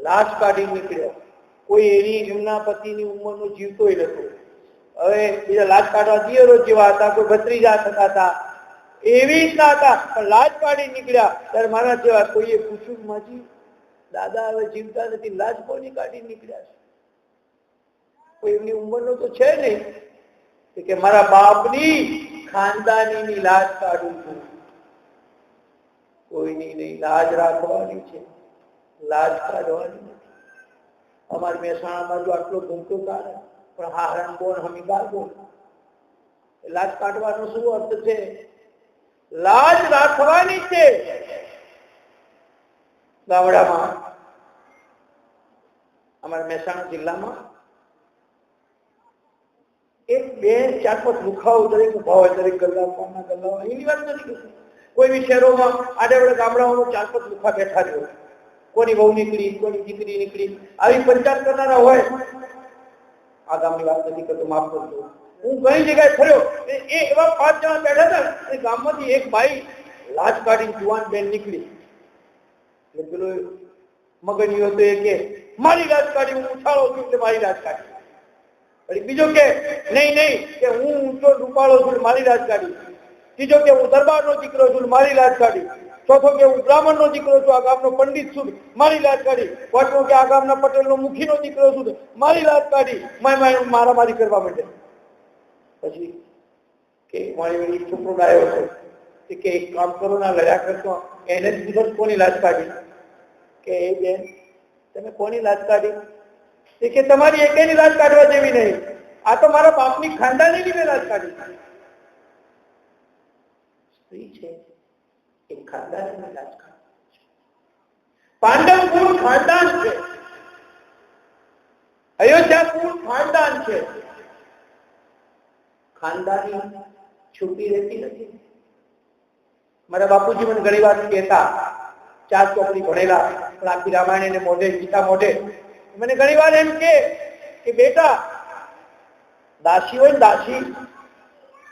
લાશ કાઢી નીકળ્યો. કોઈ એની એમના પતિની ઉંમરનો જીવતોય નતો. હવે બીજા લાશ કાઢવા દિયરો જેવા હતા, કોઈ ભત્રીજા થતા હતા, એવી રીતના હતા, પણ લાશ કાઢી નીકળ્યા ત્યારે મારા જેવા કોઈએ પૂછ્યું, માજી દાદા હવે જીવતા નથી, લાશ કોની કાઢી નીકળ્યા છે? કોઈ એમની ઉંમરનો તો છે નહીં. કે મારા બાપની ખાનદાનીની લાશ કાઢું છું. કોઈની નહીં, લાજ રાખવાની છે, લાજ કાઢવાની નથી. અમારી મહેસાણામાં જો આટલો ઘૂમતો કાઢે પણ હારણ બોન હમી બાર બોન, લાજ કાઢવાનો શું અર્થ છે? લાજ રાખવાની છે. ગામડામાં અમારા મહેસાણા જિલ્લામાં એક બે ચાર પાંચ લુખાઓ દરેક ઉભા હોય, દરેક ગલ્લા ગલ્લા એની વાત નથી કરતી. કોઈ બી શહેરોમાં આડેવડે ગામડાઓમાં ચાર પાંચ લુખા બેઠા જ હોય. કોની બહુ નીકળી, કોની દીકરી નીકળી, આવી પંચાયત કરનારા હોય. આ ગામની વાત નથી કરતો, માફ કરજો. હું ઘણી જગ્યાએ ફર્યો, એ એવા 5 જણા બેઠા હતા. એ ગામમાંથી એક ભાઈ લાજ કાઢીને જુવાન બેન નીકળી. એટલે પેલો મગનીયો તો એ કે મારી લાજ કાઢી, હું ઉછાળો છું એટલે મારી લાજ કાઢી. બીજો કે નહીં કે હું ઊંચો રૂપાળો છું મારી લાજ કાઢી. ત્રીજો કે હું દરબારનો દીકરો છું મારી લાજ કાઢી. ચોથો કે હું બ્રાહ્મણનો દીકરો છું, આ ગામનો પંડિત છું મારી લાજ કાઢી. પાંચમો કે આ ગામના પટેલનો મુખીનો દીકરો છું મારી લાજ કાઢી. મારામારી કરવા માંડે. પછી કે મારી છોકરો ડાયો છે કે એક કામ કરો ના લડ્યા કરતો, એને જ પૂછો કોની લાજ કાઢી? કે એ બેન તમે કોની લાજ કાઢી? કે તમારી એકેની લાજ કાઢવા જેવી નહીં, આ તો મારા બાપની ખાનદાનીની મેં લાજ કાઢી. સ્ત્રી છે એ ખાનદાનીની લાજ કાઢી. પાંડવ કુળ ખાનદાન છે, અયોધ્યા કુળ ખાનદાન છે. ખાનદાની છૂટી રહેતી નથી. મારા બાપુજી મને ઘણી વાર કહેતા, 4 ચોપડી ભણેલા, પણ આખી રામાયણ ને મોઢે, ગીતા મોઢે, મને ઘણી વાર એમ કે બેટા દાસી હોય ને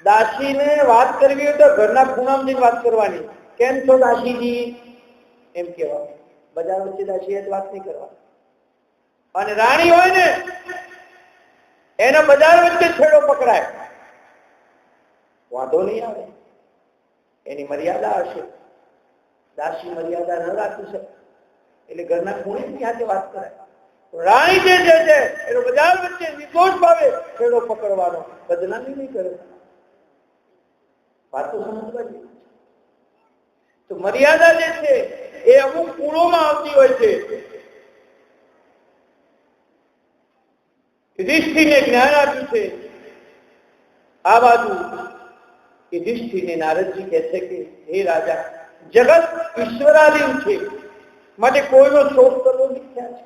દાસીને વાત કરવી હોય તો ઘરના ખૂણામાં જઈને વાત કરવાની. કેમ છો દાસીજી એમ કહેવાનું. બજાર વચ્ચે દાસી વાત નહીં કરવાની. અને રાણી હોય ને એના બજાર વચ્ચે છેડો પકડાય, વાંધો નહીં આવે, એની મર્યાદા હશે. દાસી મર્યાદા ન રાખી શકે એટલે ઘરના ખૂણેથી સાથે વાત કરાય. રાણી જે છે એનો બજાર વચ્ચે નિર્દોષ ભાવે છેડો પકડવાનો, બદનામી નહીં કરે. વાતો સમજવાની. તો મર્યાદા જે છે એ અમુક કુળોમાં આવતી હોય છે. યુધિષ્ઠિરને જ્ઞાન આપ્યું છે. આ બાજુ યુધિષ્ઠિરને નારદજી કહે છે કે હે રાજા, જગત ઈશ્વરાધીન છે, માટે કોઈનો શોક કરવો મિથ્યા છે.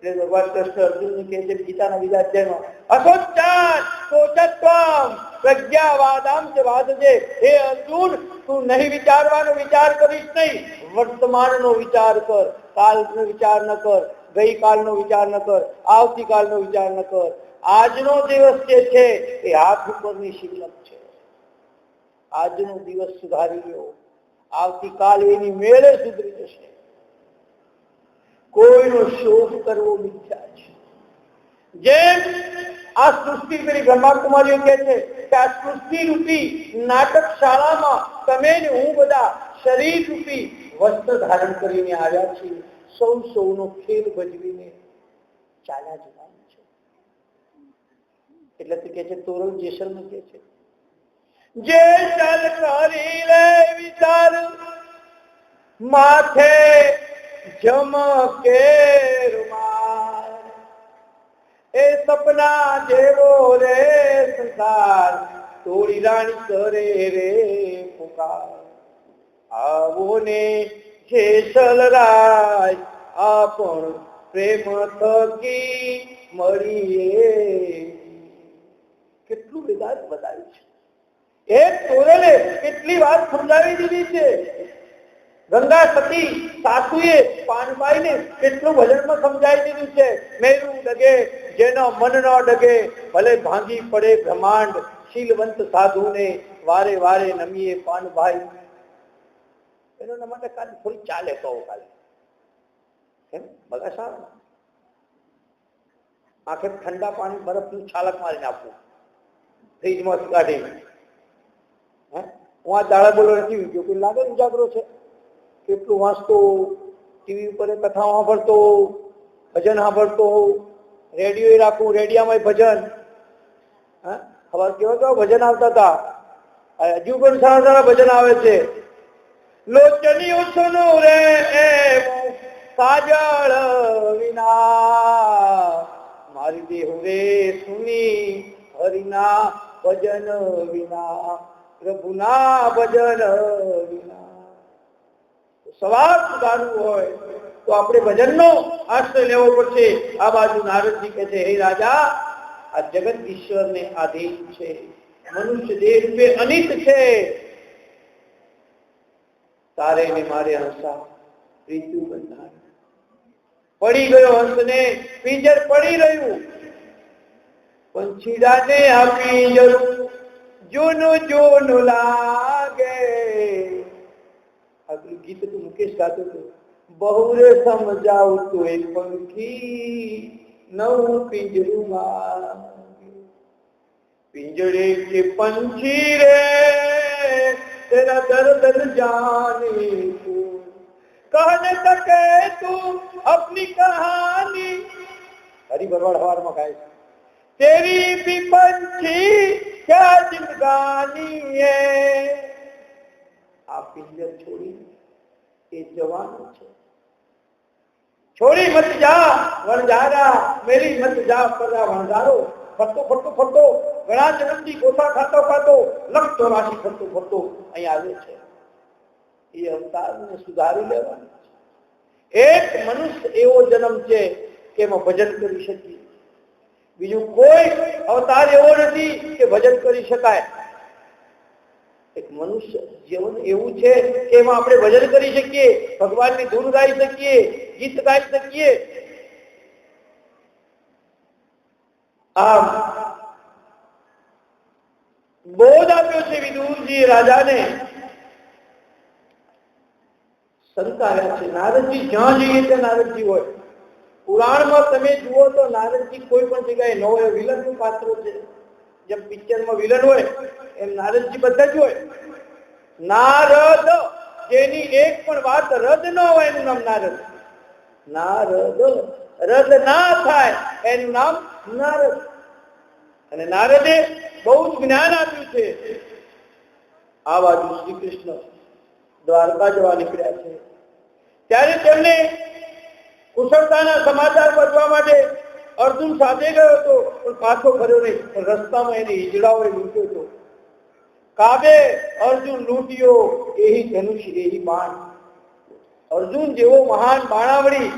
એટલે ભગવાન કૃષ્ણ અર્જુનને કહે છે ગીતાના બીજા અધ્યાયમાં, અસોચાન સોચત્વમ પ્રજ્ઞાવાદામ ચ વાદજે. હે અર્જુન, તું નહીં વિચારવાનો વિચાર કરીશ નહીં, વર્તમાનનો વિચાર કર. કાલનો વિચાર ન કર, ગઈકાલનો વિચાર ન કર, આવતીકાલનો વિચાર ન કર. આજનો દિવસ જે છે એ હાથ ઉપરની શિલક છે. આજનો દિવસ સુધારી લ્યો, આવતીકાલ એની મેળે સુધરી જશે. કોઈનો શોક કરવો મિથ્યા છે. જેમ આ સૃષ્ટિ પેલી બ્રહ્માકુમારીઓ કહે છે કે આ સૃષ્ટિ રૂપી નાટક શાળામાં તમે ને હું બધા શરીર રૂપી વસ્ત્ર ધારણ કરીને આવ્યા છીએ. સૌનો ખેલ ભજવીને ચાલ્યા જવાનું છે. એટલે કે છે તોરણ જેસલમાં કે છે, જે ચાલ કરી લે વિચાર માથે જમકે રૂમાલ. એ સપના જેવો રે સંસાર, તોડી રાણી કરે રે પુકાર. આવો ને જેસલરાય આપણ પ્રેમ થકી મળીએ. કેટલું વેદાંત બતાવ્યું છે. એક તોરણે કેટલી વાત સમજાવી દીધી છે. ગંગા સતી સાસુએ પાનબાઈને કેટલું ભજનમાં સમજાવી દીધું છે. મેરું ડગે જેનો મન ન ડગે, ભલે ભાંગી પડે બ્રહ્માંડ, શીલવંત સાધુને વારે વારે નમીએ પાનભાઈ. એના માટે કાલે થોડી ચાલે કહો. કાલે કેમ બગા સારા આંખે ઠંડા પાણી બરફનું છાલક મારીને આપવું ફ્રીજમાં કાઢીને. હું આ દાડા બોલો નથી ગયો કોઈ લાગે ઉજાગરો છે કેટલું વાંચતો ટીવી ઉપર કથા સાંભળતો ભજન સાંભળતો રેડિયો રાખું રેડિયામાં ભજન ખબર કેવો કેવા ભજન આવતા હતા હજુ પણ સારા સારા ભજન આવે છે. લોચની ઉછનો રે કાજળ વિના મારી દેહુ રે સુની હરિના ભજન વિના પ્રભુના ભજન વિના. સવાલ સુધારવું હોય તો આપણે ભજનનો આશ્રય લેવો પડશે. આ બાજુ નારદજી કહે છે હે રાજા આ જગત ઈશ્વરને આધીન છે મનુષ્ય દેહ રૂપે અનિત છે તારે ને મારે હંસા રીતુ બંધાર પડી ગયો હંસને પિંજર પડી રહ્યું પંછીડાને આપી જરૂર જૂનું જૂનું લાગે. આગલું ગીત તો મુકેશ ગાતો હતો બહુ રે સમજાવ તું એક પંખી નવું પિંજરું માંગે પિંજરે કે પંછી રે તેરા દર્દ જાને कहने सके तू अपनी कहानी. हरी भरवाड़ हवार में गाय तेरी भी पंछी क्या जिंदगानी है. आप पिंजर छोड़ी ये जवान છે छोड़ी मत जा वनजारा मेरी मत जा परा वनजारो ફરતો ફરતો ફરતો ઘણા જન્મથી ગોથા ખાતો ખાતો લખ 84 ફરતો ફરતો અહીં આવે છે. એ અવતારને સુધારી લેવાનો છે. એક મનુષ્ય એવો જન્મ છે કે એમાં ભજન કરી શકીએ. બીજું કોઈ અવતાર એવો નથી કે ભજન કરી શકાય. એક મનુષ્ય જીવન એવું છે કે એમાં આપણે ભજન કરી શકીએ ભગવાનની ધૂન ગાઈ શકીએ ગીત ગાઈ શકીએ. આમ બોધ આપ્યો છે વિદુરજી રાજાને સંતાડ્યા છે. નારદજી જ્યાં જઈએ ત્યાં નારદજી હોય. પુરાણમાં તમે જુઓ તો નારદજી કોઈ પણ જગ્યાએ ન હોય. વિલનનું પાત્ર છે જેમ પિક્ચરમાં વિલન હોય એમ નારદજી બધા જ હોય. નારદ જેની એક પણ વાત રદ ન હોય એનું નામ નારદ. નારદ રદ ના થાય એનું નામ નારદ. અને નારદે બહુ જ્ઞાન આપ્યું છે. આ બાજુ શ્રી કૃષ્ણ દ્વારકા જવા નીકળ્યા છે ત્યારે તેમને કુશળતાના સમાચાર પૂછવા માટે અર્જુન સાથે ગયો હતો પણ પાછો ફર્યો નહીં. રસ્તામાં એને હિજડાઓએ લૂંટ્યો હતો. કાબે અર્જુન લૂંટ્યો એહી ધનુષ એહી બાણ. અર્જુન જેવો મહાન બાણાવડી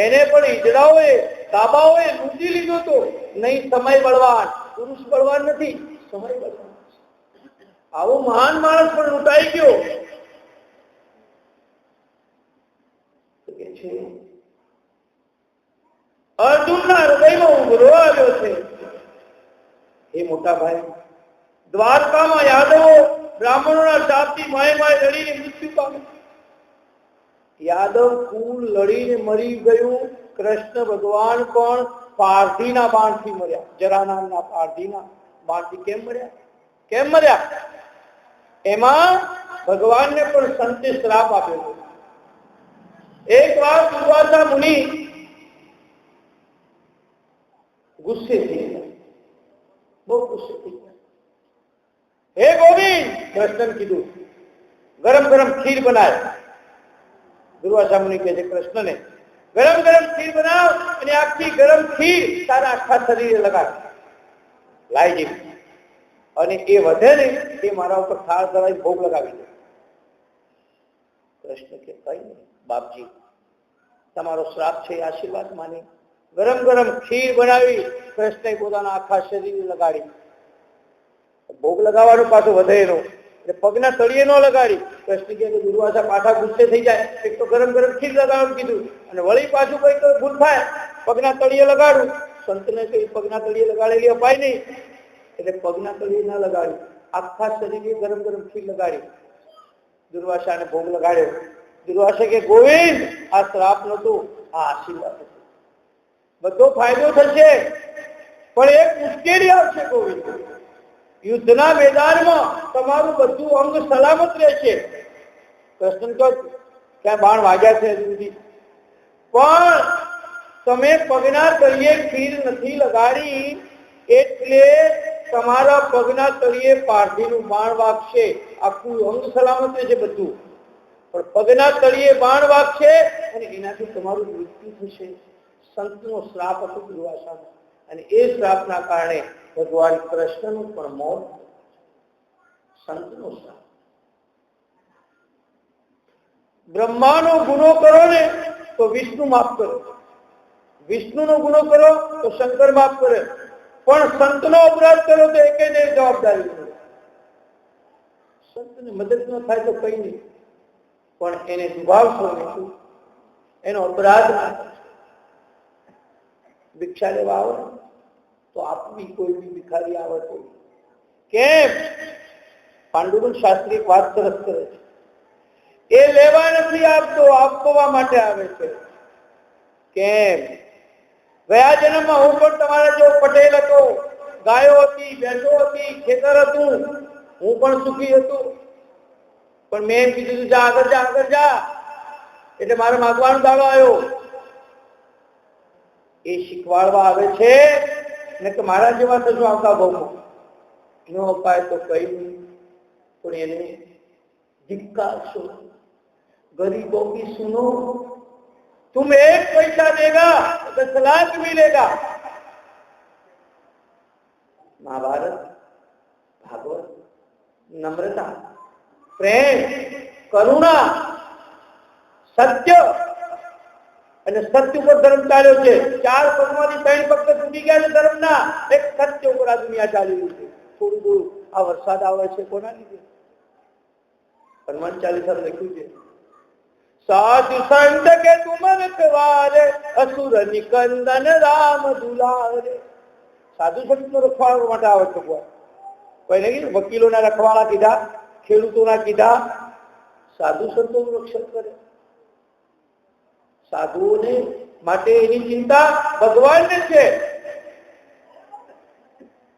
એને પણ હિજડાઓએ કાબાઓએ લૂંટી લીધો હતો. નહીં સમય બળવાન પુરુષ બળવાન નથી સમય બળવાન. આવો મહાન માણસ પણ લૂંટાઈ ગયો. અર્જુનના હૃદયમાં ઉઘરો આવ્યો છે. હે મોટા ભાઈ દ્વારકામાં યાદવો બ્રાહ્મણોના શાપથી માય માય લડીને મૃત્યુ પામ્યા. યાદવ કુળ લડીને મરી ગયું. કૃષ્ણ ભગવાન પણ પારધીના બાણથી મર્યા. જરા નામના પારધીના બાણથી કેમ મર્યા? કેમ મર્યા? એમાં ભગવાનને પણ સંતે શ્રાપ આપ્યો. એક વાર દુર્વાસા મુનિ ગુસ્સે થઈ ગયા. બહુ ગુસ્સે થઈ ગયા. હે ગોવિંદ કૃષ્ણ કીધું ગરમ ગરમ ખીર બનાય. દુર્વાસા મુનિ કહે છે કૃષ્ણને ગરમ ગરમ ખીર બનાવ અને આખી ગરમ ખીર તારા આખા શરીરે લગાડ લાઈ જઈ અને એ વધે ને એ મારા ઉપર થાળ ધરાવી ભોગ લગાવી દે. કૃષ્ણ કે કઈ નહીં બાપજી તમારો શ્રાપ છે આશીર્વાદ માની. ગરમ ગરમ ખીર બનાવી કૃષ્ણએ પોતાના આખા શરીરે લગાડી. ભોગ લગાવવાનું પાછું વધે એનો એટલે પગના તળિયે ન લગાડી. કૃષ્ણ કે દુર્વાસા પાછા ગુસ્સે થઈ જાય. એક તો ગરમ ગરમ ખીર લગાવવાનું કીધું અને વળી પાછું કઈ તો ભૂલ થાય પગના તળિયે લગાડું. સંતને કઈ પગના તળિયે લગાડેલી અપાય નહીં એટલે પગના તળિયે ના લગાડી આખા શરીરે ગરમ ગરમ ખીર લગાડી. દુર્વાસાને ભોગ લગાડ્યો. દુર્વાસા કે ગોવિંદ આ શ્રાપ નતો આ આશીર્વાદ હશે, બધો ફાયદો થશે. પણ એક મુશ્કેલી આવશે ગોવિંદ, યુદ્ધના મેદાનમાં તમારું બધું અંગ સલામત રહેશે. કૃષ્ણ કહે ક્યાં બાણ વાગ્યા છે હજુ સુધી, પણ તમે પગના તળિયે ખીર નથી લગાડી એટલે તમારા પગના તળિયે પારધીનું બાણ વાગશે, આખું અંગ સલામત રહેશે બધું, પણ પગના તળિયે બાણ વાગશે અને એનાથી તમારું મૃત્યુ થશે. સંતનો શ્રાપ હતો દુર્વાસાનો, અને એ શ્રાપના કારણે ભગવાન કૃષ્ણનું પણ મોત. સંતનો શ્રાપ. બ્રહ્માનો ગુનો કરો ને તો વિષ્ણુ માફ કરે, વિષ્ણુનો ગુનો કરો તો શંકર માફ કરે, પણ સંતનો અપરાધ કરો તો એકેય જવાબદારી નથી. સંતને મદદ ન થાય તો કઈ નહીં, પણ એને દુભાવશો નહીં, એનો અપરાધ ના કરશો. ભિક્ષા લેવા આવે તો આપવી, કોઈ બી ભિખારી આવે તો કેમ? પાંડુરંગ શાસ્ત્રી એક વાત સરસ કરે છે, એ લેવા નથી આપતો, આપવા માટે આવે છે. કેમ? ગયા જન્મમાં હું પણ તમારા જેવો પટેલ હતો, ગાયો હતી, ભેંસો હતી, ખેતર હતું, હું પણ સુખી હતો, પણ મેં એમ કીધું જા આગળ જા, આગળ જા, એટલે મારે માગવાનો દાડો આવ્યો. એ શીખવાડવા આવે છે ને કે મારા જેવા થશો આવતા ભાવમાં, ન અપાય તો કઈ નહીં, પણ એને ધિક્કારશો. गरीबों की सुनो, तुम एक पैसा देगा 10 लाख मिलेगा. महाभारत, भागवत, नम्रता, प्रेम, करुणा, सत्य અને સત્ય ઉપર ધર્મ ચાલ્યો છે. 4 પગમાંથી 3 પગ તો તૂટી ગયા છે ધર્મના, એક સત્ય ઉપર આ દુનિયા ચાલી રહી છે. થોડું થોડું આ વરસાદ આવે છે કોના લીધે? હનુમાન ચાલીસા લખ્યું છે, साधु संत के तुम रखवारे असुर निकंदन राम दुलारे. साधु संत નો રખવાળો માટે આવે છે ભગવાન. કોઈને કીધું વકીલોના રખવાળા કીધા, ખેડૂતોના કીધા, સાધુ સંતોનું રક્ષણ કરે. સાધુઓને માટે એની ચિંતા ભગવાનને છે.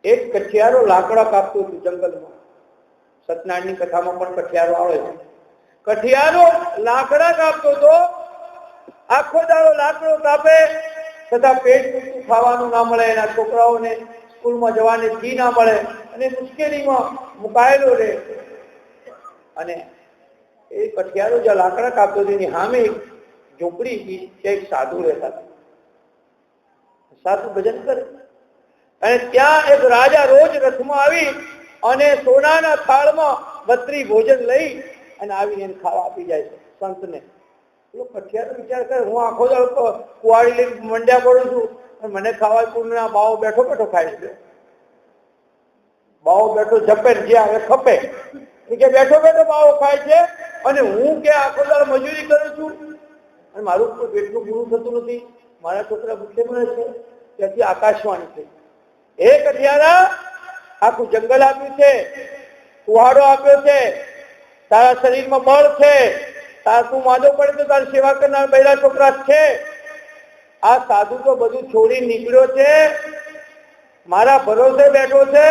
એક કઠિયારો લાકડા કાપતો હતો જંગલમાં, સત્યનારાયણની કથામાં પણ કઠિયારો આવે છે. કઠિયારો લાકડા કાપતો તો, આખો દાડો લાકડો કાપે છતાં પેટ પૂરતું ખાવાનું ના મળે, એના છોકરાઓને સ્કૂલમાં જવાની ફી ના મળે, અને મુશ્કેલીમાં મુકાયેલો રહે. અને એ કઠિયારો જ્યાં લાકડા કાપતો એની સામે ઝૂંપડી એક સાધુ રહેતા, સાધુ ભજન કરે. અને ત્યાં એક રાજા રોજ રથમાં આવી અને સોનાના થાળમાં 32 ભોજન લઈ અને આવીને એને ખાવા આપી જાય છે સંતને. પેલો કઠિયારો વિચાર કરે, હું આખો દાડો કુવાડી લઈને મંડ્યા પડું છું અને મને ખાવા પૂરના બાવો બેઠો બેઠો ખાય છે. બાવો બેઠો જપે જે આવે ખપે, કે બેઠો બેઠો બાવો ખાય છે, અને હું કે આખો દાડો મજૂરી કરું છું અને મારું કોઈ પેટનું પૂરું થતું નથી, મારા છોકરા ભૂખે મળે છે. ત્યાંથી આકાશવાણી થઈ, એ કઠિયારા આખું જંગલ આપ્યું છે, કુહાડો આપ્યો છે, તારા શરીરમાં બળ છે, તારા તું માંદો પડે તો તારી સેવા કરનાર બૈરા છોકરા છે. આ સાધુ તો બધું છોડી નીકળ્યો છે, મારા ભરોસે બેઠો છે,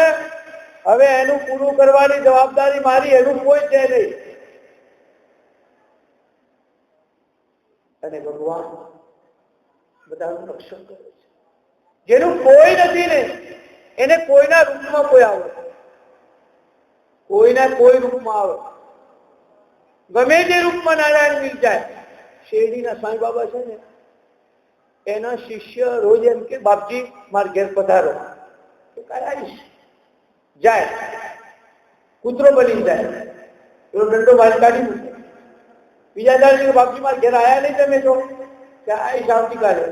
હવે એનું પૂરું કરવાની જવાબદારી મારી, એનું કોઈ છે નહીં. અને ભગવાન બધાનું રક્ષણ કરે છે. જેનું કોઈ નથી ને એને કોઈના રૂપમાં કોઈ આવે, કોઈના કોઈ રૂપમાં આવે, ગમે તે રૂપમાં નારાયણ મિલ જાય. શેરડીના સાંઈ બાબા છે ને, એના શિષ્ય રોજ એમ કે બાપજી માર ઘેર પધારો, તો આવીશ. જાય, કૂતરો બની જાય, એનો દંડો બહાર કાઢી મૂકે. બીજા દાડે બાપજી માર ઘેર આયા નહીં તમે તો, ત્યાં આવીશ આવતીકાલે.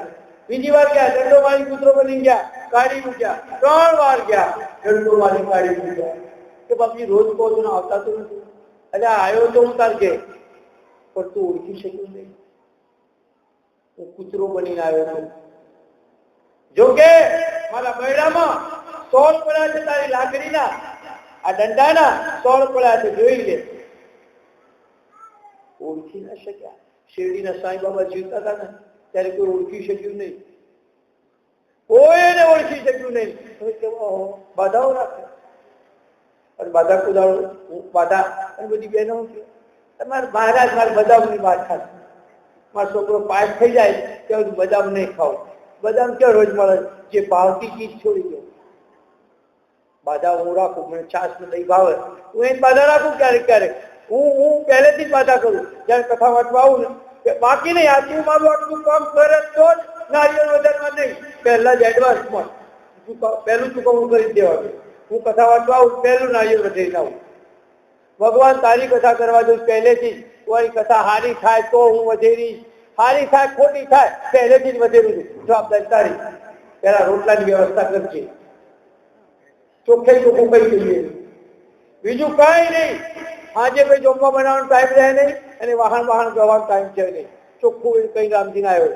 બીજી વાર ગયા, દંડો મારી કૂતરો બની ગયા, કાઢી મૂક્યા. 3 વાર ગયા, દંડો મારી કાઢી મૂક્યા. કે બાપજી રોજ કહો છો ને આવતા તો નથી. એટલે આવ્યો તો હું તાર ઘેર, પણ તું ઓળખી શક્યો નહીં, હું કૂતરો બનીને આવ્યો છું. જોકે મારા બૈરામાં 16 પડ્યા છે, તારી લાકડીના આ દંડાના 16 પડ્યા છે, જોઈ લે. ઓળખી ના શક્યા. શેરડીના સાંઈ બાબા જીવતા હતા ને, ત્યારે કોઈ ઓળખી શક્યું નહીં, કોઈને ઓળખી શક્યું નહીં. બાધાઓ રાખે અને બાધા કુદાડો બાધા અને બધી બહેનો તમારે મહારાજ મારે બદામની વાત થાય, મારો છોકરો પાસ થઈ જાય ત્યાં સુધી બદામ નહીં ખાવ. બદામ ક્યાં રોજ મળે? જે ભાવતી ચીજ છોડી દો. બાધા હું રાખું, મને છાસ ને દહીં ભાવે, હું એને બાધા રાખું ક્યારેક ક્યારેક. હું પહેલેથી જ બાધા કરું જયારે કથા વાંચવા આવું ને, બાકી નહીં આટલું મારું આટલું કામ કરે તો જ નારિયેળ વધારવા નહીં, પહેલા જ એડવાન્સમાં પહેલું ચૂકવણું કરી દેવાનું. હું કથા વાંચવા આવું પહેલું નારિયેળ વધારીને આવું. ભગવાન તારી કથા કરવા દઉં પહેલેથી જ. કોઈ કથા હારી થાય તો હું વધેરીશ, હારી થાય ખોટી થાય પહેલેથી જ વધેરું છું. જવાબદારી તારી. પહેલા રોટલાની વ્યવસ્થા કરજે, ચોખ્ખે ચોખ્ખું કઈ જોઈએ, બીજું કઈ નહીં. આજે કઈ જમવા બનાવવાનો ટાઈમ રહે નહીં અને વાહન જવાનો ટાઈમ છે નહીં. ચોખ્ખું કઈ રામજીને આવ્યો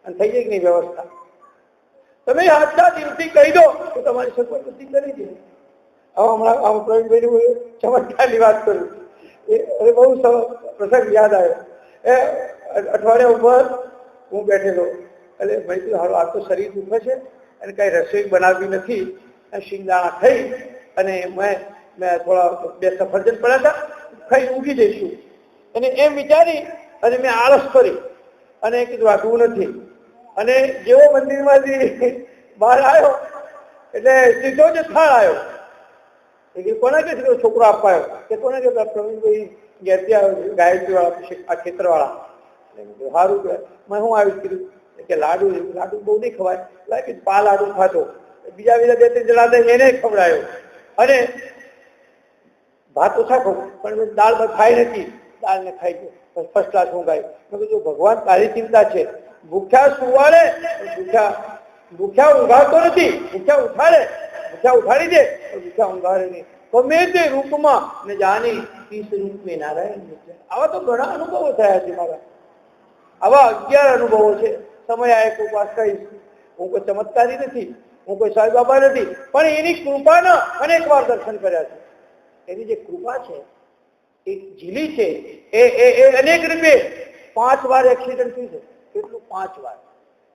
અને થઈ જાય કે નહીં વ્યવસ્થા. તમે આજના દિવસથી કહી દો તો તમારી સગવડ બધી કરી દે. હમણાં પ્રવીણભાઈ ચમત્કારની વાત કરું, એ બહુ પ્રસંગ યાદ આવ્યો. એ અઠવાડિયા ઉપર હું બેઠેલો, એટલે ભાઈ તું હારું આ તો શરીર દુખે છે અને કઈ રસોઈ બનાવવી નથી, શિંગદાણા ખાઈ અને મેં થોડા 2 સફરજન પડ્યા હતા, ખાઈ ઊંઘી જઈશું અને એમ વિચારી અને મેં આળસ કરી અને કીધું વાગવું નથી. અને જેવો મંદિરમાંથી બહાર આવ્યો એટલે સીધો જ થાળ આવ્યો. કોને કે છોકરો અપાયો કે કોને કે પ્રવીણભાઈ ઘેરથી આવ્યો, ગાયત્રી વાળા, આ ખેતર વાળા. સારું કે મેં હું આવી કીધું કે લાડુ બહુ નહીં ખવાય, લાગે પા લાડુ ખાધો, બીજા 2-3 જણા એને ખવડાયો અને ભાત ઓછા ખાવ પણ દાળ ખાઈ નથી, દાળ ને ખાઈ ગયો ફર્સ્ટ ક્લાસ ઊંઘાય. મેં કીધું ભગવાન તારી ચિંતા છે, ભૂખ્યા સુવાડે, ભૂખ્યા ઊંઘાડતો નથી, ભૂખ્યા ઉઠાડે, ભૂખ્યા ઉઠાડી દે, ભૂખ્યા ઊંઘાડે નહીં. ગમે તે રૂપમાં ને જાની ઈસ રૂપ મેં નારાયણ. આવા તો ઘણા અનુભવો થયા છે મારા, આવા 11 અનુભવો છે. સમય આવે ઉપવાસ કહીશ. હું કોઈ ચમત્કારી નથી, હું કોઈ સાંઈ બાબા નથી, પણ એની કૃપાના અનેક વાર દર્શન કર્યા છે. એની જે કૃપા છે એ ઝીલી છે, એ અનેક રૂપે 5 વાર એક્સિડન્ટ થયું છે. કેટલું 5 વાર?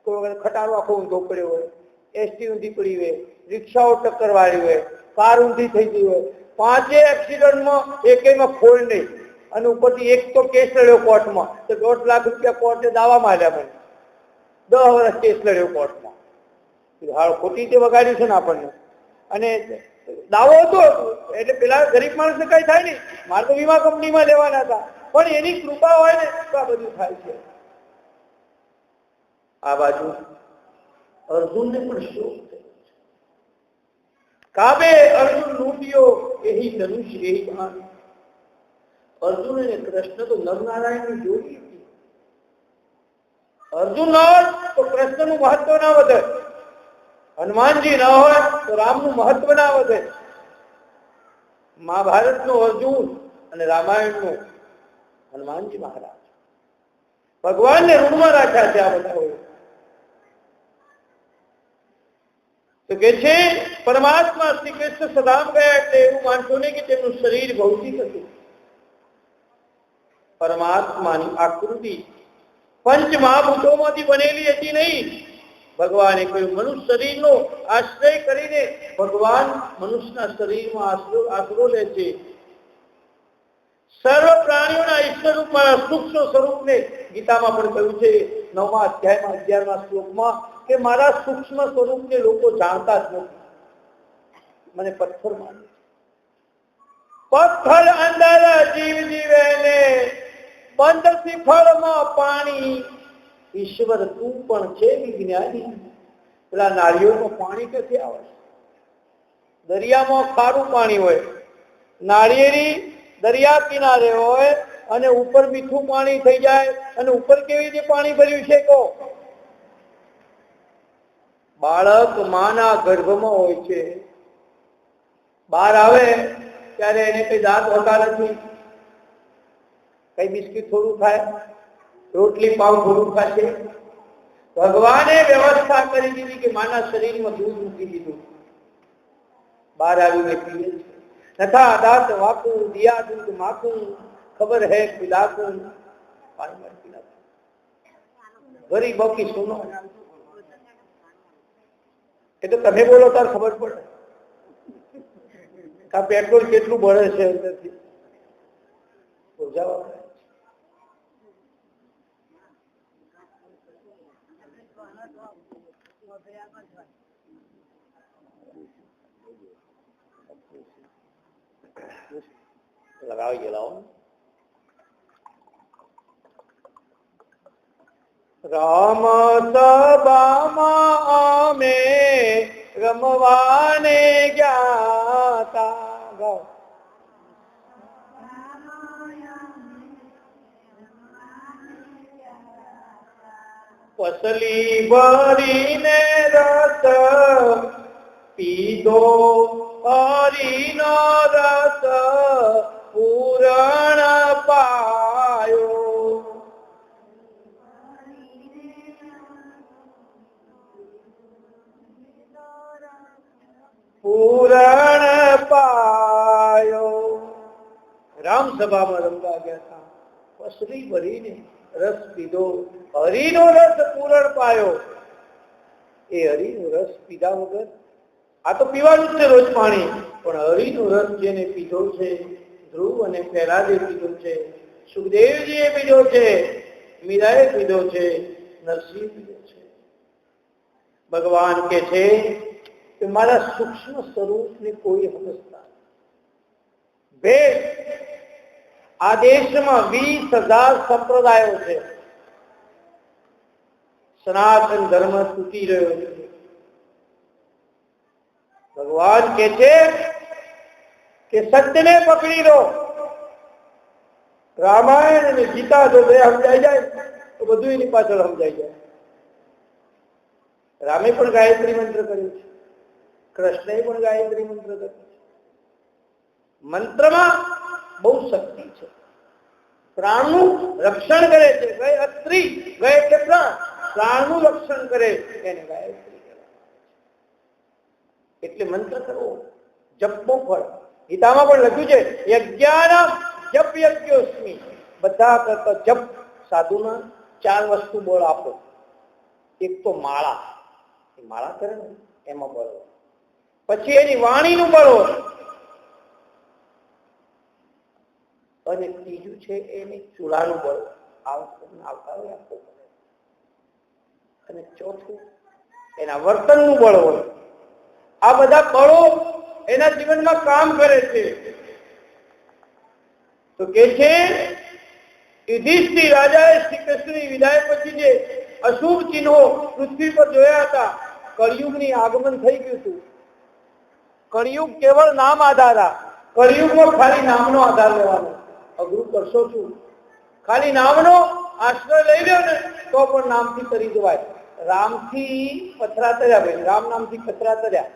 કોઈ વખત ખટારો આખો ઊંધો પડ્યો હોય, એસટી ઊંધી પડી હોય, રિક્ષાઓ ટક્કર વાળી હોય, કાર ઊંધી થઈ ગઈ હોય. 5 એક્સિડન્ટમાં એકેયમાં ખોળ નહીં અને ઉપરથી એક તો કેસ લડ્યો કોર્ટમાં, તો 1.5 લાખ રૂપિયા કોર્ટે દાવા માંડ્યા. મને 10 વર્ષ કેસ લડ્યો કોર્ટમાં. હાલ ખોટી તે વગાડ્યું છે ને આપણને. અને દાવો હતો એટલે પેલા ગરીબ માણસને કઈ થાય નહીં, મારે તો વીમા કંપનીમાં લેવાના હતા, પણ એની કૃપા હોય ને તો આ બધું થાય છે. આ બાજુ અર્જુનને પણ શોક થયો છે. કાબે અર્જુન લૂંટ્યો એહી ધનુષ એહી બાણ. અર્જુન અને કૃષ્ણ તો નરનારાયણની જોડી હતી. અર્જુન ન હોય તો કૃષ્ણનું મહત્વ ના વધે, હનુમાનજી ન હોય તો રામનું મહત્વ ના વધે. મહાભારતનો અર્જુન અને રામાયણનો હનુમાનજી મહારાજ. ભગવાનને ઋણમાં રાખ્યા છે આ બધા હોય. તો કે છે પરમાત્મા શ્રી કૃષ્ણ સદામ ગયા એટલે એવું માનશો નહીં કે તેમનું શરીર ભૌતિક હતું. પરમાત્માની આકૃતિ પંચ મહાભૂતોમાંથી બનેલી હતી નહીં. ભગવાને કહ્યું મનુષ્ય શરીરનો આશ્રય કરીને ભગવાન મનુષ્યના શરીરમાં આશરો લે છે. સર્વ પ્રાણીઓના ઈશ્વર રૂપમાં સૂક્ષ્મ સ્વરૂપને ગીતામાં પણ કહ્યું છે 9મા અધ્યાયમાં 11મા શ્લોકમાં કે મારા સૂક્ષ્મ સ્વરૂપને લોકો જાણતા જ નથી, મને પથ્થર માને. પથ્થર અંદર જીવ જીવે ને બંધ શિખરમાં પાણી. ઈશ્વર તું પણ છે વિજ્ઞાની. પેલા નાળિયેરમાં પાણી ક્યાંથી આવે? દરિયામાં ખારું પાણી હોય, નાળિયેરી દરિયા કિનારે હોય અને ઉપર મીઠું પાણી થઈ જાય અને ઉપર કેવી રીતે પાણી ભર્યું છે? કહો. બાળક માના ગર્ભમાં હોય છે, બહાર આવે ત્યારે એને કઈ દાંત હોતા નથી, કઈ બિસ્કીટ થોડું ખાય, રોટલી પાવ થોડું ખાશે. ભગવાને વ્યવસ્થા કરી દીધી કે માના શરીરમાં દૂધ મૂકી દીધું, બહાર આવીને પીએ છે. તથા દાંત વાકું દિયા દૂધ માકું ખબર હે પિલાકું. ગરીબ બાકી સુનો. એટલે તમે બોલો તાર ખબર પડે કે પેટ્રોલ કેટલું બળે છે અંદરથી. લગાવી ગયેલા રામ સભામાં અમે રમવાને ગયા. પસલી ભરીને રસ પીધો હરીનો રસ પૂરણ પાયો. પૂરણ પાયો. રામ સભામાં રમવા ગયા હતા. પસલી ભરીને રસ પીધો હરિનો રસ પૂરણ પાયો. એ હરિનો રસ પીધા વગર, આ તો પીવાનું જ છે રોજ પાણી, પણ હરિનો રસ જેને પીધો છે, ધ્રુવ અને પ્રહલાદે પીધો છે, સુખદેવજીએ પીધો છે, મીરાએ પીધો છે, નરસિંહ પીધો છે. ભગવાન કે છે કે મારા સૂક્ષ્મ સ્વરૂપને કોઈ સમજતા. ભેદ આ દેશમાં 20,000 સંપ્રદાયો છે. સનાતન ધર્મ તૂટી રહ્યો છે. ભગવાન કે છે કે સત્યને પકડી લો. રામાયણ અને ગીતા જો બે સમજાઈ જાય તો બધું એની પાછળ સમજાઈ જાય. રામે પણ ગાયત્રી મંત્ર કર્યું છે, કૃષ્ણએ પણ ગાયત્રી મંત્ર કર્યું છે. મંત્રમાં બહુ શક્તિ છે. પ્રાણનું રક્ષણ કરે છે. ગય અત્રી, ગય એટલે પ્રાણ, પ્રાણનું રક્ષણ કરે એને ગાયત્રી કહેવાય. એટલે મંત્ર કરવો, જપનો ફળ. ગીતામાં પણ લખ્યું છે યજ્ઞાનામ જપ યજ્ઞોસ્મિ. બધા કરતા જપ સાધુના 4 વસ્તુ બળ આપો. એક તો માળા, માળા કરે ને એમાં બળ. પછી એની વાણીનું બળ હોય, અને ત્રીજું છે એની ચૂલાનું બળ આવતા હોય આપવું પડે. અને ચોથું એના વર્તનનું બળ હોય. આ બધા બળો એના જીવનમાં કામ કરે છે. તો કે છે યુધિષ્ઠિર રાજાએ શ્રી કૃષ્ણની વિદાય પછી જે અશુભ ચિહ્નો પૃથ્વી પર જોયા હતા, કળિયુગની આગમન થઈ ગયું હતું. કળિયુગ કેવળ નામ આધારા. કળિયુગમાં ખાલી નામનો આધાર લેવાનો. અઘરું કરશો છું, ખાલી નામનો આશ્રય લઈ લ્યો ને તો પણ નામથી તરી જવાય. રામથી પથરા તર્યા ભાઈ, રામ નામથી પથરા તર્યા.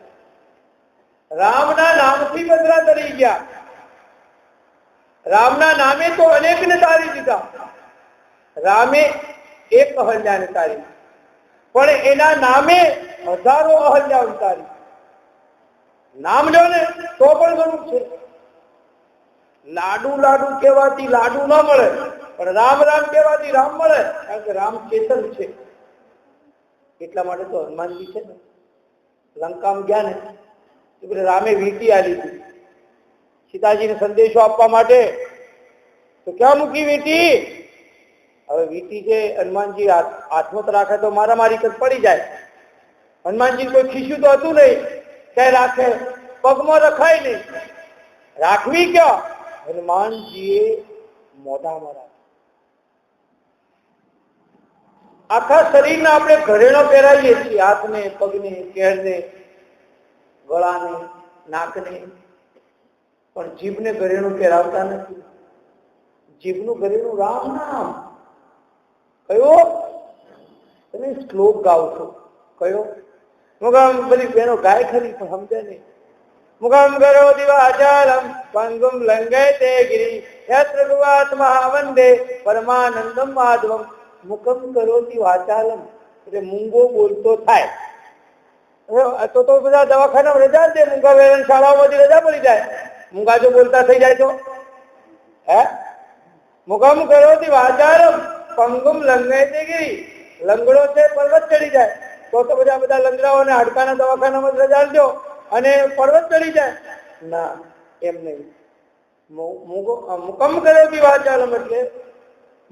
રામના નામથી પથરા તરી ગયા. રામના નામે તો અનેકને તારી દીધા. રામે એક અહલ્યાને તારી, પણ એના નામે હજારો અહલ્યા ઉતારી. નામ લો ને તો પણ ઘણું છે. લાડુ લાડુ કહેવાથી લાડુ ન મળે, પણ રામ રામ કહેવાથી રામ મળે. કારણ કે રામ ચેતન છે. એટલા માટે તો હનુમાનજી છે ને લંકામાં ગયા ને તો રામે વીંટી આલી હતી સીતાજીને સંદેશો આપવા માટે. તો ક્યાં મૂકી વીંટી? હવે વીંટી છે હનુમાનજી હાથમાં રાખે તો મારામારી પડી જાય. હનુમાનજી કોઈ ખીસ્યું તો હતું નહીં, ક્યાંય રાખે પગમાં રખાય નહીં. રાખવી ક્યાં? હનુમાનજીએ મોઢામાં રાખી. આખા શરીરના આપણે ઘરેણો પહેરાવીએ છીએ, હાથને, પગને, કેળને, ગળાને, નાકને, પણ જીભને ઘરેણું પહેરાવતા નથી. જીભનું ઘરેણું રામ નામ. કયો? તમે શ્લોક ગાવ છો કયો? મુગમ બધી બહેનો ગાય ખરી પણ સમજે નહીં. મુગમ કરો દિવાચાલમ પંગુમ લંઘયતે ગિરી યત્ર ગુવાત્મા વંદે પરમાનંદમ માધવમ. મુખમ કરોતિ વાચાલમ એટલે મૂંગો બોલતો થાય. તો બધા દવાખાના રજા દે, મૂંગા વેરણ શાળાઓમાંથી રજા પડી જાય. મૂંગા જો બોલતા થઈ જાય તો હે મુખમ કરોતિ વાચાલમ પંગુમ લંઘયતે ગિરી. લંગડો છે પર્વત ચડી જાય તો બધા લંગડાઓને હાડકાના દવાખાનામાં રજાડજો અને પર્વત ચડી જાય ના, એમ નહીં. મુકમ કરેલી વાચાલમ એટલે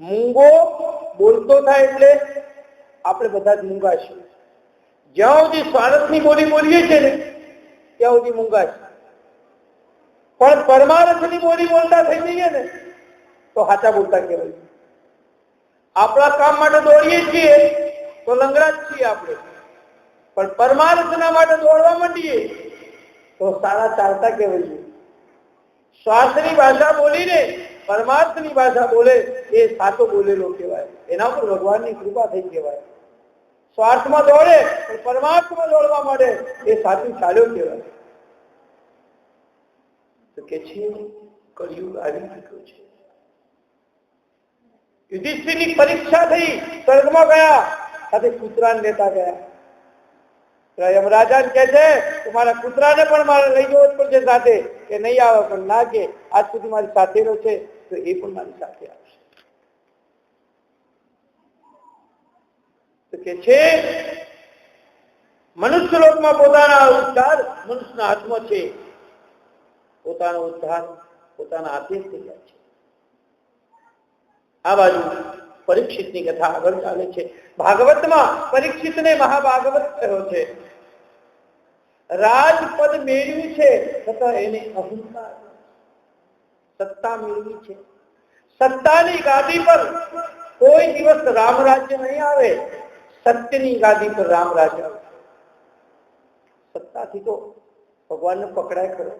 મૂંગો બોલતો થાય એટલે આપણે બધા જ મૂંગા છીએ. જ્યાં સુધી સ્વાર્થની બોલી બોલીએ છીએ ને ત્યાં સુધી મૂંગા છે. પણ પરમાર્થની બોલી બોલતા થઈ જઈએ ને તો સાચા બોલતા કહેવાય. આપણા કામ માટે દોડીએ છીએ તો લંગડા જ છીએ આપણે, પણ પરમાર્થના માટે દોડવા માંડીએ તો સારા ચાલતા કહેવાય. સ્વાર્થની ભાષા બોલીને પરમાર્થની ભાષા બોલે એ સાચો બોલેલો કહેવાય. એના પર ભગવાનની કૃપા થઈ કહેવાય. સ્વાર્થમાં દોડે પણ પરમાર્થમાં દોડવા માંડે એ સાચું ચાલ્યો કહેવાય. તો કે છે કળિયુગ આવી ચૂક્યો છે. યુધિષ્ઠિરની પરીક્ષા થઈ, સ્વર્ગમાં ગયા, સાથે કૂતરાને લેતા ગયા. યમરાજાને કહે છે તમારા કૂતરાને પણ મારે લઈ જવો જ પડશે સાથે, કે નહીં આવે. પણ ના, કે આજ સુધી મારી સાથેનો છે તો એ પણ મારી સાથે આવશે. તો કે છે મનુષ્ય લોકમાં પોતાના ઉદ્ધાર મનુષ્યના હાથમાં છે. પોતાનો ઉદ્ધાર પોતાના હાથે થઈ જાય છે. આ બાજુ પરીક્ષિતની કથા આગળ ચાલે છે. ભાગવતમાં પરીક્ષિતને મહાભાગવત કહ્યો છે. રાજપદ મેળવી છે છતાં એને અહંકાર, સત્તા મેળવી છે. સત્તાની ગાદી પર કોઈ દિવસ રામ રાજ્ય નહીં આવે, સત્યની ગાદી પર રામ રાજ્ય આવે. સત્તાથી તો ભગવાનને પકડાય ખરો.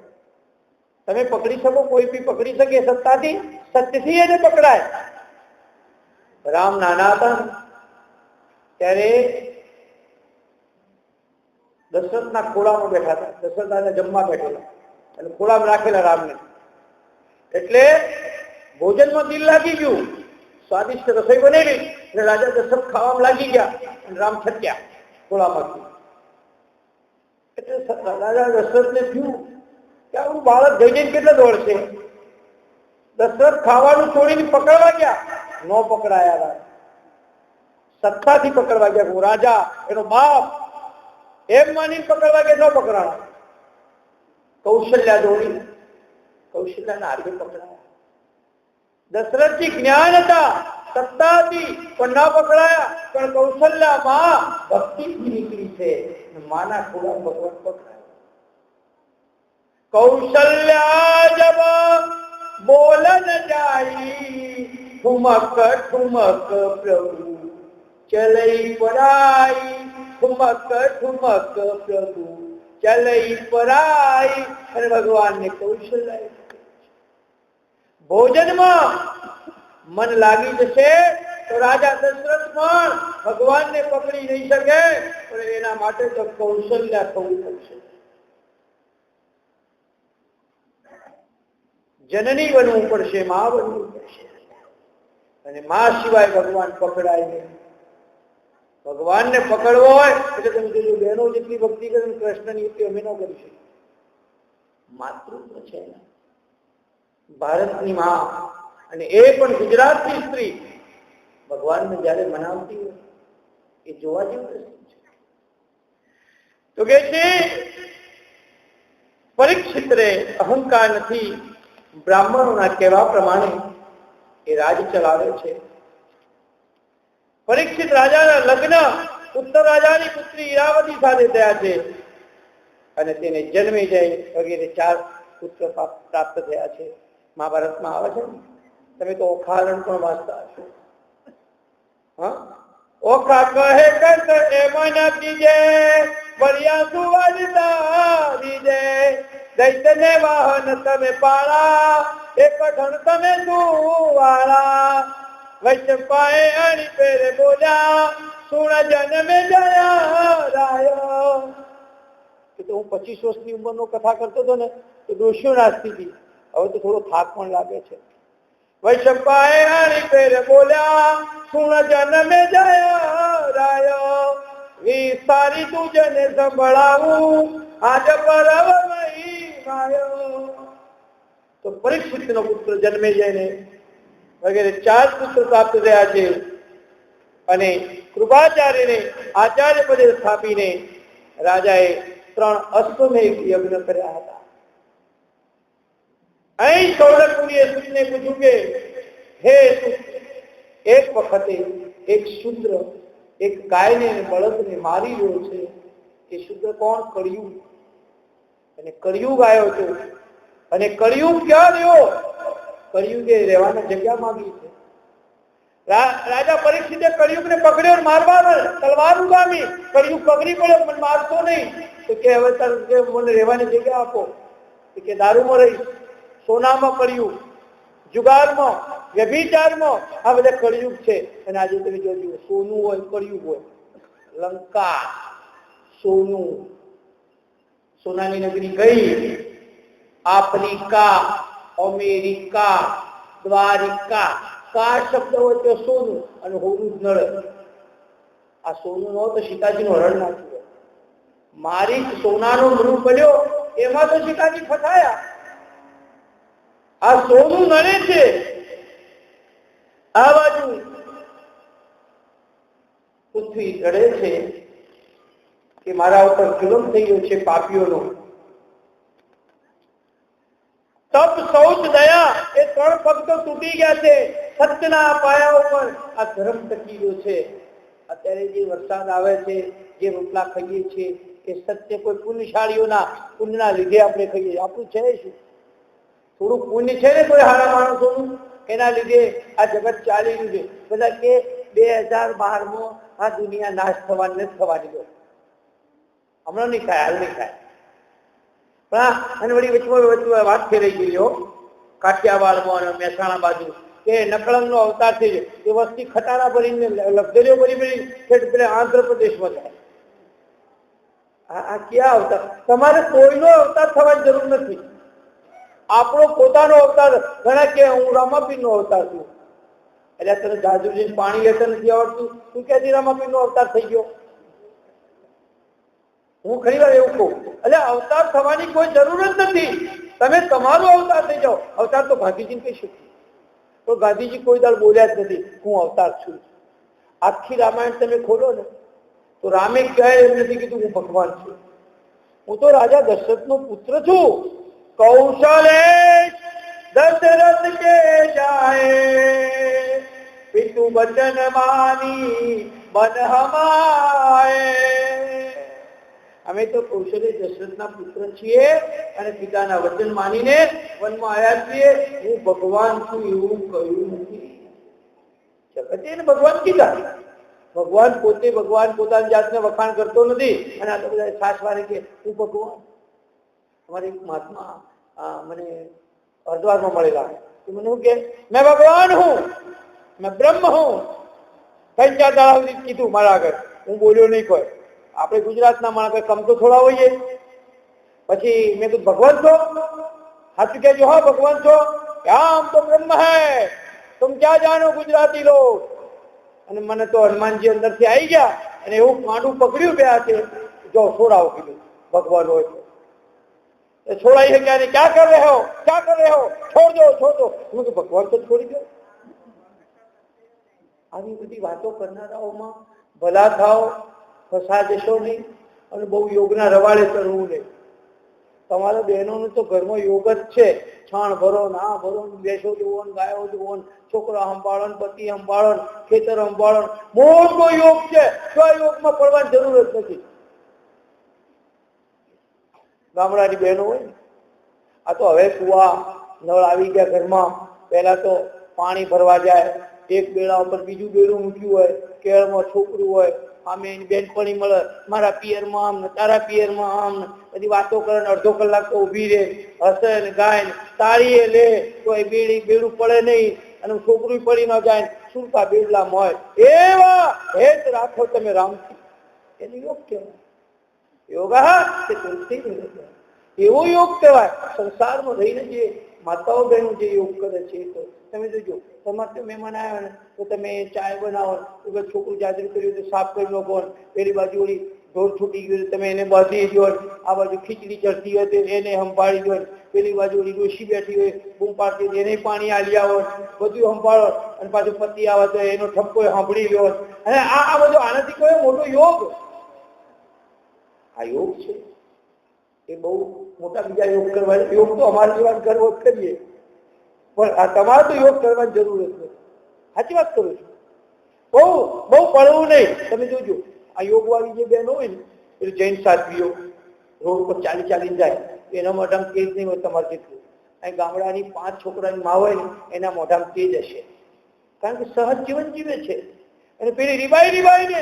તમે પકડી શકો, કોઈ બી પકડી શકે સત્તાથી? સત્યથી એને પકડાય. રામ નાના હતા ત્યારે દશરથના ખોળામાં બેઠા હતા. દશરથ જમવા બેઠેલા અને ખોળામાં રાખેલા રામને. એટલે ભોજનમાં દિલ લાગી ગયું, સ્વાદિષ્ટ રસોઈ બનેલી એટલે રાજા દશરથ ખાવામાં લાગી ગયા અને રામ છટક્યા ખોળામાંથી. એટલે રાજા દશરથને થયું કે આવું બાળક જઈ જઈને કેટલે દોડશે. દશરથ ખાવાનું છોડીને પકડવા ગયા, ન પકડાયા. સત્તાથી પકડવા ગયા. હું રાજા, એનો બાપ એમ માનીને પકડવા ગયા, ન પકડાણા. કૌશલ્યા દોડી કૌશલ્યાના હાથે પકડાયા. દશરથજી જ્ઞાન હતા, સત્તા હતી પણ ન પકડાયા. પણ કૌશલ્યામાં ભક્તિથી નીકળી છે, માના ખોળા ભગવાન પકડાયા. કૌશલ્યા જબ બોલન જાઈ, ઠુમક ઠુમક પ્રભુ ચલઈ પરાઈ. ઠુમક ઠુમક પ્રભુ ચલઈ પરાઈ. અને ભગવાનને કૌશલ્ય. ભોજનમાં મન લાગી જશે તો રાજા દશરથ પણ ભગવાનને પકડી નહીં શકે, પણ એના માટે તો કૌશલ્ય થવું પડશે. જનની બનવું પડશે, માં બનવું પડશે. અને માં સિવાય ભગવાન પકડાય નહીં. ભગવાનને પકડવો હોય એટલે તમે જોજો, બહેનો જેટલી ભક્તિ કરે કૃષ્ણની એટલી અમે ન કરી શકીએ. માતૃત્વ છે ભારતની માં, અને એ પણ ગુજરાતની સ્ત્રી ભગવાનને જયારે મનાવતી હોય એ જોવા જેવું છે. તો કે છે પરીક્ષિત રે અહંકાર નથી. બ્રાહ્મણોના કહેવા પ્રમાણે એ રાજ ચલાવે છે. પરીક્ષિત રાજાના લગ્ન ઉત્તર રાજાની પુત્રી ઈરાવતી સાથે થયા છે અને તેને જન્મેજય વગેરે 4 પુત્ર પ્રાપ્ત થયા છે. મહાભારતમાં આવે છે ને, તમે તો ઓખારણ પણ વાંચતા હશો. ઓખા કહે કંસ એમન બીજે બળિયા સુવાજતા બીજે દૈત્યને વાહન તમે પાળા, એક ઠણ તમે સુવાળા. વૈશંપાએ અણી પેરે બોલ્યા, સુણ જન્મે જયા રાયો. તો હું 25 વર્ષની ઉંમરનો કથા કરતો હતો ને તો દોષીઓ નાચતી હતી. હવે તો થોડો થાક પણ લાગે છે. વૈશંપાએ અણી પેરે બોલ્યા, સુણ જન્મે જયા રાયો. વિસ્તારી તુજને સંભળાવું આજ પરવમયી માયો. તો પરીક્ષિતનો પુત્ર જન્મે જઈને વગેરે 4 પુત્ર પ્રાપ્ત થયા છે. અને કૃપાચાર્યને આચાર્ય પદે સ્થાપીને રાજાએ 3 અશ્વમેઘ યજ્ઞ કર્યા હતા. અહીં સૌરભ મુનિએ સૂતને પૂછ્યું કે હે સૂત, એક વખતે એક શૂદ્ર એક ગાયને અને બળદને મારી રહ્યો છે. એ શૂદ્ર કોણ? કળિયુગ. અને કળિયુગ આવ્યો છે. અને કળિયુગ ક્યાં રહ્યો? કળિયુગે રહેવાની જગ્યા માંગી છે. રાજા પરીક્ષિતે કળિયુગને પકડ્યો, મારવા તલવાર ઉગામી. કળિયુગ પકડી પડ્યો, મને મારશો નહીં. તો કે હવે મને રહેવાની જગ્યા આપો. કે દારૂમાં રહીશ, સોનામાં કળિયુગ, જુગારમાં, વ્યભિચારમાં, આ બધા કળિયુગ છે. અને આજે તમે જોજો, સોનું હોય કળિયુગ હોય. લંકા સોનું, સોનાની નગરી ગઈ. આફ્રિકા, અમેરિકા, દ્વારિકા, કા શબ્દ હોય તો સોનું અને હોનું જ નળે. આ સોનું નો તો સીતાજીનું હરણ નાખ્યું. મારી સોનાનો મૃગ બન્યો, એમાં તો સીતાજી ફસાયા. આ સોનું નડે છે. આ બાજુ પૃથ્વી રડે છે કે મારા ઉપર જુલમ થઈ ગયો છે પાપીઓનો. તપ, શૌચ, દયા એ 3 પગ તો તૂટી ગયા છે. સત્યના પાયા ઉપર આ ધર્મ ટકી ગયો છે. અત્યારે જે વરસાદ આવે છે, જે રોટલા ખાઈએ છીએ, એ સત્ય કોઈ પુણ્યશાળીઓના પુણ્યના લીધે આપણે ખાઈએ. આપણું છે શું? થોડું પુણ્ય છે ને કોઈ સારા માણસોનું, એના લીધે આ જગત ચાલી રહ્યું છે. બધા કે 2012માં આ દુનિયા નાશ થવાની નથી થવાની. હમણાં નહીં થાય, હાલ નહીં થાય. પણ અને વળી વચમાં વાત ફેરાઈ ગઈ હો, કાઠિયાવાડમાં અને મહેસાણા બાજુ કે નકળંગનો અવતાર થઈ જાય. એ વસ્તી ખટારા ભરીને લક્ઝરીઓ ભરી પેલા આંધ્રપ્રદેશમાં જાય. આ ક્યાં અવતાર? તમારે કોઈનો અવતાર થવાની જરૂર નથી. આપણો પોતાનો અવતાર. ઘણા કે હું રામાપીરનો અવતાર છું. એટલે તને જાજુજી પાણી લેતા નથી આવડતું, તું ક્યાંથી રામાપીરનો અવતાર થઈ ગયો? હું ઘણી વાર એવું કહું, એટલે અવતાર થવાની કોઈ જરૂર જ નથી. તમે તમારો અવતાર થઈ જાઓ. અવતાર તો ગાંધીજીને કહી શકીએ, તો ગાંધીજી કોઈ દાડ બોલ્યા જ નથી હું અવતાર છું. આખી રામાયણ તમે ખોલો ને તો રામે ક્યાંય એમ નથી કીધું હું ભગવાન છું. હું તો રાજા દશરથનો પુત્ર છું. કૌશલે દશરથ કે જાય, પિતુ વચન માની મન હમાય. અમે તો કૌશલે દશરથના પુત્ર છીએ અને પિતાના વચન માનીને વનમાં આવ્યા છીએ. હું ભગવાન છું એવું કહ્યું નથી. જગતે એને ભગવાન કીધા. ભગવાન પોતે ભગવાન પોતાની જાતને વખાણ કરતો નથી. અને આ તો બધા સાસવારે કે હું ભગવાન. અમારે એક મહાત્મા મને હરિદ્વારમાં મળેલા. મને શું કે મેં ભગવાન હું, મેં બ્રહ્મ હું. 3-4 દાડા સુધી કીધું મારા આગળ. હું બોલ્યો નહીં કોઈ. આપણે ગુજરાતના માણસ કમ તો થોડા હોઈએ. પછી મેં કીધું ભગવાન છો? સાચું કહેજો. હા ભગવાન છો. હમ તો બ્રહ્મ હૈ, તુમ ક્યાં જાનો ગુજરાતી લોગ. અને મને તો હનુમાનજી અંદરથી આવી ગયા અને એવું કાંડું પકડ્યું બે હાથે. જો છોડાવો કીધું ભગવાન હોય તો. છોડાઈ શક્યા નહીં. ક્યાં કર રહે હો, ક્યાં કર રહે હો, છોડ દો છોડ દો. હું તો ભગવાન તો છોડી દો. આવી બધી વાતો કરનારાઓમાં ભલા થાવ, ફસા જશો નહીં. અને બહુ યોગના રવાડે ચડવું નહીં. તમારા બહેનોનું તો ઘરમાં યોગ જ છે. છાણ ભરો, ના ભરો, બેસો જુઓ, ગાયો જુઓ, છોકરા સંભાળો, પતિ સંભાળો, ખેતર સંભાળો. મોટો યોગ છે. તો આ યોગમાં પડવાની જરૂર જ નથી. ગામડાની બહેનો હોય ને, આ તો હવે કુવા નળ આવી ગયા ઘરમાં. પહેલા તો પાણી ભરવા જાય, એક બેડા ઉપર બીજું બેડું મૂક્યું હોય, કેળમાં છોકરું હોય, આમે એની બેનપણી મળે, મારા પિયરમાં આમ ને તારા પિયરમાં આમ ને બધી વાતો કરે. અડધો કલાક તો ઊભી રહે, હસે ને ગાય ને તાળીએ લે તો એ બેડું પડે નહીં અને છોકરું પડી ન જાય. સુરતા બેડલા હોય એવા હેત રાખો તમે રામથી. એને યોગ કહેવાય. યોગા તે તુલસી એવો યોગ કહેવાય. સંસારમાં રહીને જે માતાઓ બહેનો જે યોગ કરે છે તો તમે જોજો. તમારે મહેમાન આવ્યા ને તો તમે ચાય બનાવો, છોકરું જાજરી કર્યું તો સાફ કરી નાખો, પેલી બાજુ ઓલી ઢોર છૂટી ગયું તમે એને બાંધી દો, આ બાજુ ખીચડી ચડતી હોય તો એને સંભાળી દો, પેલી બાજુ ડોશી બેઠી હોય બૂમ પાડતી હોય એને પાણી આલી આવો, બધું સંભાળો, અને પાછું પતિ આવે તો એનો ઠપકો સાંભળી લો. અને આ બધું આનાથી કોઈ મોટો યોગ, આ યોગ છે. એ બહુ મોટા બીજા યોગ કરવા, યોગ તો અમારા જેવા કરવો જ કરીએ, પણ આ તમારે તો યોગ કરવાની જરૂર નથી. સાચી વાત કરું છું. બહુ બહુ પડવું નહીં. તમે જોજો આ યોગ વાળી જે બહેનો હોય ને એ જૈન સાધ્વીઓ રોડ પર ચાલી ચાલીને જાય, એના મોઢામાં તેજ નહીં હોય તમારે જેટલું. અહીં ગામડાની 5 છોકરાની મા હોય ને એના મોઢામાં તેજ હશે, કારણ કે સહજ જીવન જીવે છે. અને પેલી રીબાઈ ને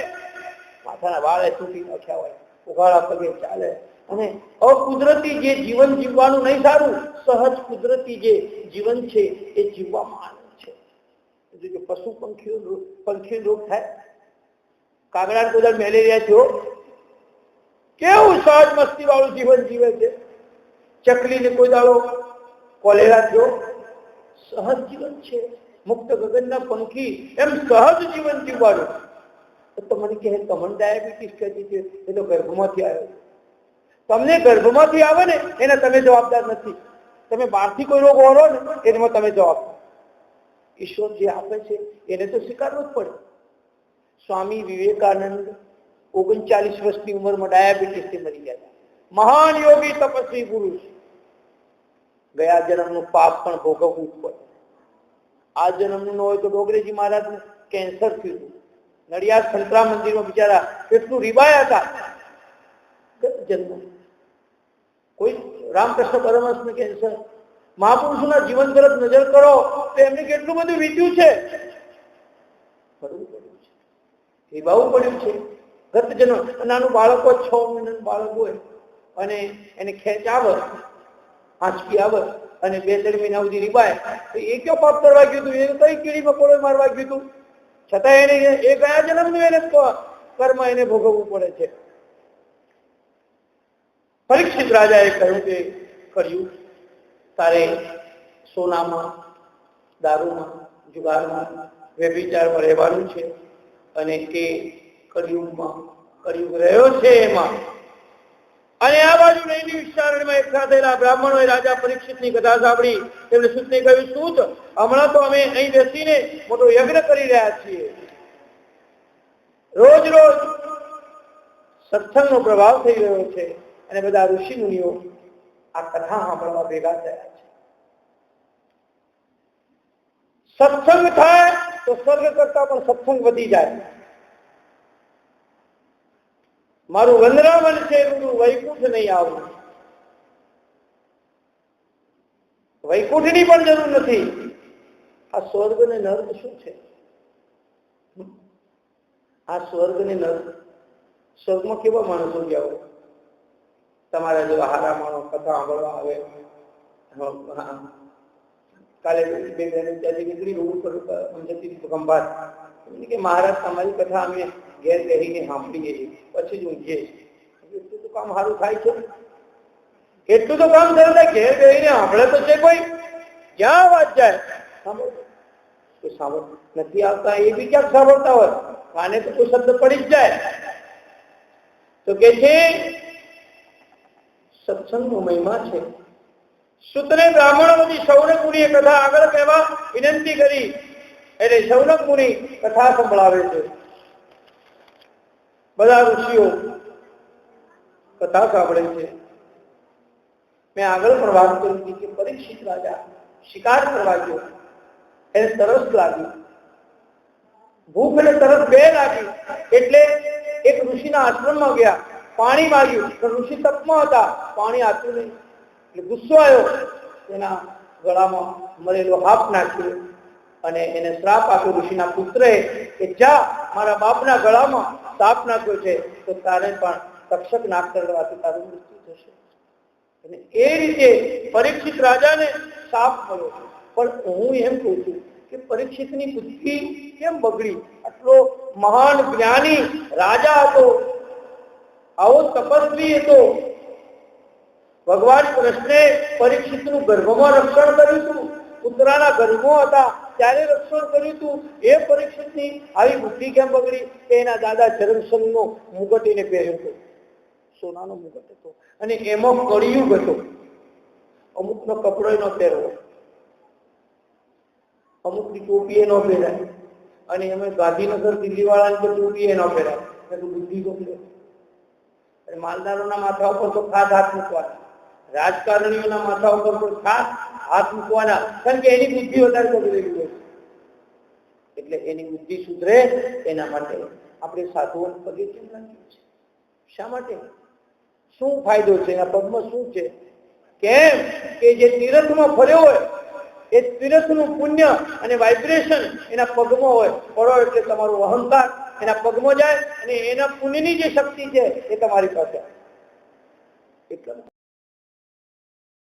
માથાના વાળે તૂટી નાખ્યા હોય, ઉઘાડા પગે ચાલે. અને અકુદરતી જે જીવન જીવવાનું નહીં સારું, સહજ કુદરતી જે જીવન છે એ જીવવામાં આનંદ છે. પશુ પંખીઓ રોગ થાય, કાગડા કોઈ મેલેરિયા થયો, કેવું સહજ મસ્તી વાળું જીવન જીવે છે. ચકલીને કોઈ દાડો કોલેરા થયો, સહજ જીવન છે. મુક્ત ગગનના પંખી એમ સહજ જીવન જીવવાનું. તો મને કહે તમને ડાયાબિટીસ કહેતી છે, એ તો ગર્ભમાંથી આવ્યો. તમને ગર્ભમાંથી આવે ને એના તમે જવાબદાર નથી. તમે બહારથી કોઈ રોગ ઓળો ને એમાં તમે જવાબદાર. ઈશ્વર જે આપે છે એને તો સ્વીકારવું જ પડે. સ્વામી વિવેકાનંદ 39 વર્ષની ઉંમરમાં ડાયાબિટીસથી મરી ગયા. મહાન યોગી તપસ્વી પુરુષ. ગયા જન્મનું પાપ પણ ભોગવવું જ પડે. આ જન્મનું ન હોય તો ડોગરેજી મહારાજને કેન્સર થયું. નડિયાદ સંતરામ મંદિરમાં બિચારા કેટલું રીબાયા હતા. જન્મ કોઈ રામકૃષ્ણ પરમહંસને કેન્સર. મહાપુરુષોના જીવન તરફ નજર કરો તો એમને કેટલું બધું વીત્યું છે, રીબાવું પડ્યું છે. ગત જન્મ નાનું બાળક હોય, 6 મહિનાનું બાળક હોય અને એને ખેંચ આવે, આંચકી આવે અને 2-3 મહિના સુધી રીબાય, તો એ કયો પાપ કરવા ગયું હતું? એને કઈ કીડી મકોડો મારવા ગયું હતું? છતાં એને એ ગયા જન્મનું એને કર્મ એને ભોગવવું પડે છે. પરીક્ષિત રાજાએ કહ્યું કે કર્યું તારે સોનામાં, દારૂમાં, જુગારમાં, વ્યભિચારમાં રહેવાનું છે. અને એ કળિયુગમાં કળિયુગ રહ્યો છે એમાં. અને આ બાજુ નૈની વિચારણમાં એકઠા થયેલા બ્રાહ્મણોએ રાજા પરીક્ષિતની કથા સાંભળી. તેમણે સૂતને કહ્યું, સૂત, હમણાં તો અમે અહીં બેસીને મોટો યજ્ઞ કરી રહ્યા છીએ. રોજ રોજ સત્સંગનો પ્રભાવ થઈ રહ્યો છે અને બધા ઋષિ મુનિઓ આ કથા સાંભળવા ભેગા થયા છે. સત્સંગ થાય તો સ્વર્ગ કરતા પણ સત્સંગ વધી જાય. મારું વંદરાવન છે એનું વૈકુંઠ નહીં આવું. વૈકુંઠની પણ જરૂર નથી. આ સ્વર્ગ ને નર્ક શું છે? આ સ્વર્ગ ને નર્ક. સ્વર્ગમાં કેવા માણસો ગયા હોય? તમારા જેવા હારા માણસ કથા સાંભળવા આવે. કાલે બે બહેનો ત્યાંથી નીકળી રોડ પર જતી ખંભાત કે મહારાજ તમારી કથા અમે ઘેર બેસીને સાંભળીએ પછી જ ઊંઘીએ. એટલું તો કામ સારું થાય છે, એટલું તો કામ સરસ થાય. ઘેર બેસીને સાંભળે તો છે કોઈ? જ્યાં વાત જાય સાંભળ નથી આવતા એ બી ક્યાંક સાંભળતા હોય, કાને તો કોઈ શબ્દ પડી જ જાય. તો કે છે સત્સંગનો મહિમા છે. સૂતને બ્રાહ્મણો બધી શૌનક મુનિએ કથા આગળ કહેવા વિનંતી કરી. એટલે શૌનક મુનિ કથા સંભળાવે છે. બધા ઋષિઓ કથા સાંભળે છે. મેં આગળ પણ વાત કરી હતી કે પરીક્ષિત રાજા શિકાર કરવા ગયો. એને તરસ લાગી, ભૂખ અને તરસ બે લાગી. એટલે એક ઋષિના આશ્રમમાં ગયા, પાણી માંગ્યું. ઋષિ તપમાં હતા, પાણી આપ્યું નહીં. એટલે ગુસ્સો આવ્યો. એના ગળામાં મળેલો હાફ નાખ્યો અને એને શ્રાપ આપ્યો ઋષિના પુત્રએ કે જા, મારા બાપના ગળામાં સાપ નાખ્યો છે તો તારે પણ તક્ષક નાક કરવાથી તારું મૃત્યુ થશે. અને એ રીતે પરીક્ષિત રાજાને સાપ મળ્યો. પણ હું એમ કહું છું કે પરીક્ષિતની બુદ્ધિ કેમ બગડી? આટલો મહાન જ્ઞાની રાજા હતો, આવો તપસ્વી હતો. ભગવાન કૃષ્ણે પરીક્ષિતનું ગર્ભમાં રક્ષણ કર્યું હતું. પુત્રના ગર્ભમાં હતા ત્યારે રક્ષણ કર્યું હતું. એ પરીક્ષિતની આવી બુદ્ધિ કેમ બગડી કે એના દાદા જરાસંઘનો મુગટ એને પહેર્યો હતો, સોનાનો મુગટ હતો, અને એમાં કળિયુગ હતો. અમુકનો કપડો ન પહેરવો, અમુકની ટોપી ન પહેરાય, અને એમાં ગાંધીનગર દિલ્હી વાળાની તો ટોપી ન પહેરાય. બુદ્ધિ બગડે. માલદારોના માથા ઉપર તો ખાસ હાથ મૂકવાના, રાજકારણીઓના માથા ઉપર તો ખાસ હાથ મૂકવાના, કારણ કે એની બુદ્ધિ વધારે બગડેલી હોય. એટલે એની બુદ્ધિ સુધરે એના માટે આપણે સાધુઓને પગે કેમ લાગ્યું છે? શા માટે? શું ફાયદો છે? એના પગમાં શું છે? કેમ કે જે તીર્થમાં ફર્યો હોય એ તીર્થનું પુણ્ય અને વાઇબ્રેશન એના પગમાં હોય. પડો એટલે તમારું અહંકાર એના પગમાં જાય અને એના પુણ્યની જે શક્તિ છે એ તમારી પાસે. એટલા